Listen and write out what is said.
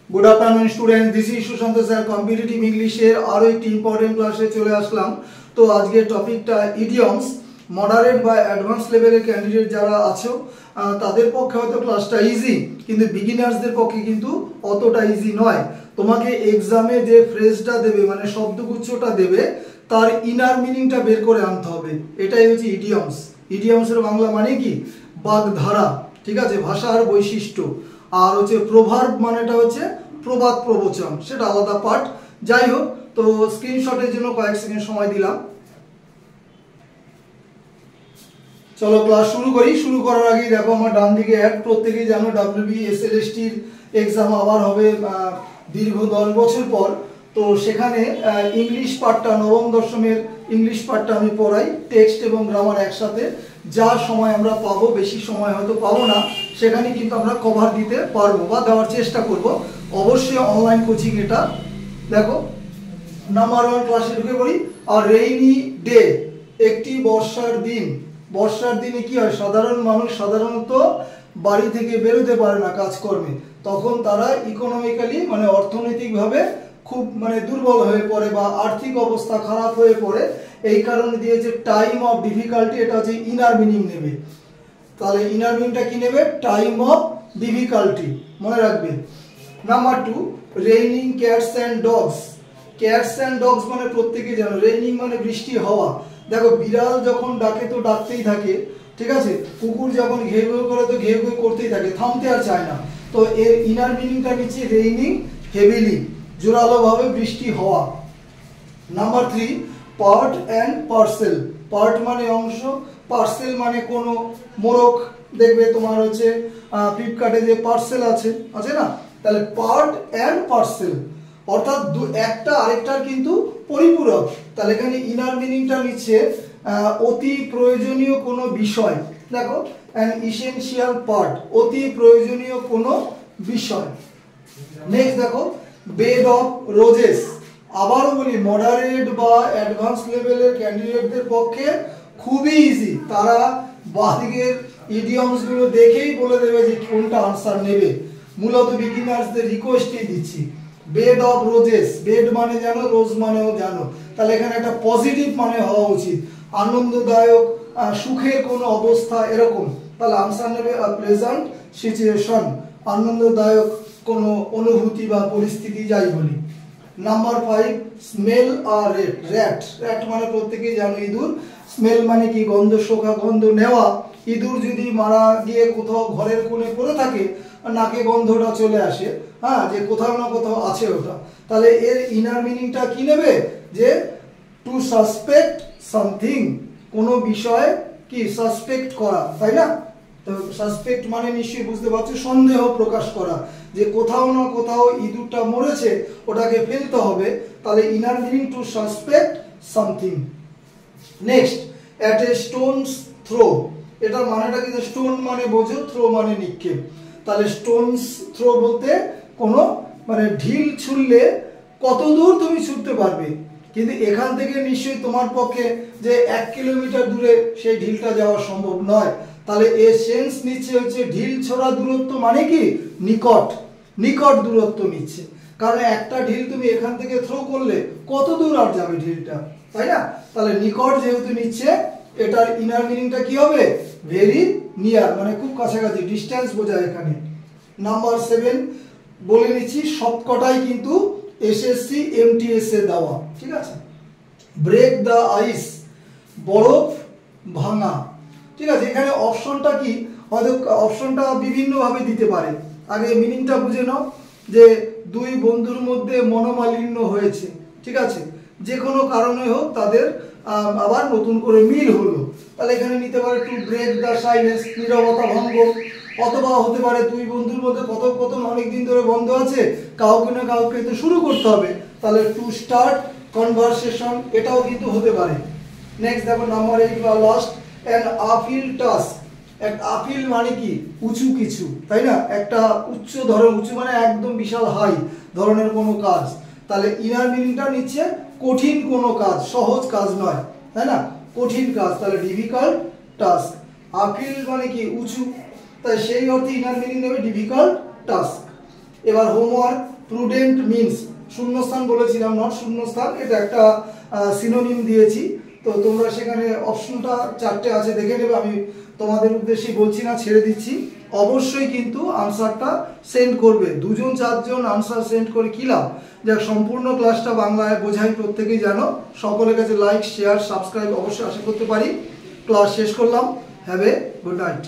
Good afternoon student, this is Sushant sir competitive इंग्लिशेर आरो एक इम्पोर्टेंट क्लासे चले आसलाम। तो आजके टपिकटा इडियम्स। मडारेट बा एडभान्स लेभेलेर कैंडिडेट जारा आछो तादेर पक्षे हयतो क्लासटा इजी, किन्तु बिगिनार्सदेर पक्षे किन्तु अतटा इजी नय। तोमाके एग्जामे जे फ्रेजटा देबे माने शब्दगुच्छटा देबे तार इनार मिनिंगटा बेर करे आनते होबे। एटाई हच्छे इडियम्स। इडियम्सेर बांगला माने कि बागधारा, ठीक आछे, भाषार वैशिष्ट्य। और होच्छे प्रभार्ब मानेटा होच्छे प्रबाद प्रवचन, सेटा आलादा पार्ट। যাই হোক, তো স্ক্রিনশটের জন্য কয়েক সেকেন্ড সময় দিলাম। চলো ক্লাস শুরু করি। শুরু করার আগে দেখো আমার ডান দিকে অ্যাড, প্রত্যেকেই জানো ডাব্লিউবি এসএলএসটির এক্সাম আবার হবে দীর্ঘ 10 বছর পর। তো সেখানে ইংলিশ পার্টটা, নবম দশমের ইংলিশ পার্টটা আমি পড়াই, টেক্সট এবং গ্রামার একসাথে। যা সময় আমরা পাবো, বেশি সময় হয়তো পাবো না, সেখানে কিন্তু আমরা কভার দিতে পারবো বা দেওয়ার চেষ্টা করব। অবশ্যই অনলাইন কোচিং এটা। দেখো নাম্বার 1 ক্লাসে ঢুকে পড়ি। আর রেইনি ডে, একটি বর্ষার দিন। বর্ষার দিনে কি হয়, সাধারণ মানুষ সাধারণত বাড়ি থেকে বেরোতে পারে না কাজকর্মে, তখন তারা ইকোনমিক্যালি মানে অর্থনৈতিকভাবে খুব মানে দুর্বল হয়ে পড়ে বা আর্থিক অবস্থা খারাপ হয়ে পড়ে। এই কারণে দিয়েছে টাইম অফ ডিফিকাল্টি, এটা হচ্ছে ইনার মিনিং নেবে। তাহলে ইনার মিনিংটা কি নেবে, টাইম অফ ডিফিকাল্টি, মনে রাখবে। Number 2 raining cats and dogs. Cats and dogs মানে প্রত্যেকে জানো, রেইনিং মানে বৃষ্টি হওয়া। দেখো বিড়াল যখন ডাকে তো ডাকতেই থাকে, ঠিক আছে, কুকুর যখন ঘেউ ঘেউ করে তো ঘেউ ঘেউ করতেই থাকে, থামতে আর চায় না। তো এর ইনার মিনিংটা নিচ্ছে রেইনিং হেভিলি, জোরালোভাবে বৃষ্টি হওয়া। Number 3 part and parcel. Part মানে অংশ, পার্সেল মানে কোনো মোড়ক। দেখবে তোমার হচ্ছে ফ্লিপকার্টে যে পার্সেল আছে না, তাহলে পার্ট অ্যান্ড পার্সেল অর্থাৎ একটা আরেকটার কিন্তু পরিপূরক। তাহলে এখানে ইনার মিনিংটা নিচ্ছে অতি প্রয়োজনীয় কোনো বিষয়। দেখো অ্যান ইসেনশিয়াল পার্ট, অতি প্রয়োজনীয় কোনো বিষয়। নেক্সট দেখো বেড অফ রোজেস। আবারও বলি মডারেট বা অ্যাডভান্স লেভেলের ক্যান্ডিডেটদের পক্ষে খুবই ইজি। তারা বাদিকের ইডিয়মস গুলো দেখেই বলে দেবে যে কোনটা আনসার নেবে। মূলত বিগিনার্সদের রিকোয়েস্টই দিচ্ছি। বেড অফ রোজেস, বেড মানে জানো, রোজ মানেও জানো, তাহলে এখানে একটা পজিটিভ মানে হওয়া উচিত, আনন্দদায়ক, সুখের কোনো অবস্থা এরকম। তাহলে আনসার নেবে আ প্লেজেন্ট সিচুয়েশন, আনন্দদায়ক কোনো অনুভূতি বা পরিস্থিতি, যাই বলি। নাম্বার 5 স্মেল আর রেট। র্যাট, র্যাট মানে প্রত্যেকেই জানো ইঁদুর। স্মেল মানে কি, গন্ধ শোকা, গন্ধ নেওয়া। ইঁদুর যদি মারা গিয়ে কোথাও ঘরের কোণে পড়ে থাকে, নাকে গন্ধটা চলে আসে, হ্যাঁ, যে কোথাও না কোথাও আছে ওটা। তাহলে এর ইনার মিনিংটা কি নেবে, যে টু সাসপেক্ট সামথিং, কোনো বিষয় কি সাসপেক্ট করা, তাই না? তো সাসপেক্ট মানে নিশ্চয়ই বুঝতে পারছো, সন্দেহ প্রকাশ করা, যে কোথাও না কোথাও ইঁদুরটা মরেছে, ওটাকে ফেলতে হবে। তাহলে inner meaning to suspect something. Next at a stones throw. এটার মানেটা কি, স্টোন মানে বোঝো, থ্রো মানে নিক্ষেপ। তাহলে স্টোনস থ্রো বলতে কোনো মানে ঢিল ছুঁড়লে কত দূর তুমি ছুটতে পারবে, কিন্তু এখান থেকে নিশ্চয়ই তোমার পক্ষে যে 1 কিলোমিটার দূরে সেই ঢিলটা যাওয়া সম্ভব নয়। তাহলে এর সেন্স নিচ্ছে হচ্ছে ঢিল ছোড়া দূরত্ব মানে কি, নিকট, নিকট দূরত্ব নিচ্ছে। কারণ একটা ঢিল তুমি এখান থেকে থ্রো করলে কত দূর আর যাবে ঢিলটা, তাই না? তাহলে নিকট যেহেতু নিচ্ছে, এটার ইনার মিনিংটা কি হবে, ভেরি নিয়ার, মানে খুব কাছাকাছি, ডিস্টেন্স বোঝায় এখানে। নাম্বার 7 বলে নিচ্ছি, সবকটাই কিন্তু এসএসসি এমটিএস এ দেওয়া, ঠিক আছে। ব্রেক দ্য আইস, বরফ ভাঙা, ঠিক আছে। এখানে অপশনটা কি, হয়তো অপশনটা বিভিন্নভাবে দিতে পারে। আগে মিনিংটা বুঝে নাও, যে দুই বন্ধুর মধ্যে মনোমালিন্য হয়েছে, ঠিক আছে, যে কোনো কারণে হোক তাদের আবার নতুন করে মিল হলো। তাহলে এখানে নিতে পারে টু ব্রেক দ্য সাইলেন্স, নীরবতা ভঙ্গ। অথবা হতে পারে দুই বন্ধুর মধ্যে কথোপকথন অনেকদিন ধরে বন্ধ আছে, কাউকে না কাউকে তো শুরু করতে হবে, তাহলে টু স্টার্ট কনভারসেশন, এটাও কিন্তু হতে পারে। নেক্সট দেখো নাম্বার 8 বা লাস্ট অ্যান আপিল টাস্ক। একটা আপিল মানে কি, উঁচু কিছু, তাই না? একটা উচ্চ ধরনের, উঁচু মানে একদম বিশাল হাই ধরনের কোনো কাজ। তাহলে ইনার মিনিংটা নিচ্ছে কঠিন কোনো কাজ, সহজ কাজ নয়, তাই না, কঠিন কাজ। তাহলে ডিফিকাল্ট টাস্ক। আপিল মানে কি, উঁচু, তাই সেই অর্থে ইনার মিনিং নেবে ডিফিকাল্ট টাস্ক। এবার হোমওয়ার্ক, প্রুডেন্ট মিনস শূন্যস্থান বলেছিলাম, নট শূন্যস্থান, এটা একটা সিনোনিম দিয়েছি। তো তোমরা সেখানে অপশনটা 4টে আছে, দেখে নেবে, আমি তোমাদের উদ্দেশ্যে বলছি না, ছেড়ে দিচ্ছি। অবশ্যই কিন্তু আনসারটা সেন্ড করবে, 2জন 4জন আনসার সেন্ড করে কি লাভ। যাক, সম্পূর্ণ ক্লাসটা বাংলায় বোঝাই, প্রত্যেকেই জানো। সকলের কাছে লাইক, শেয়ার, সাবস্ক্রাইব অবশ্যই আশা করতে পারি। ক্লাস শেষ করলাম। Have a good night.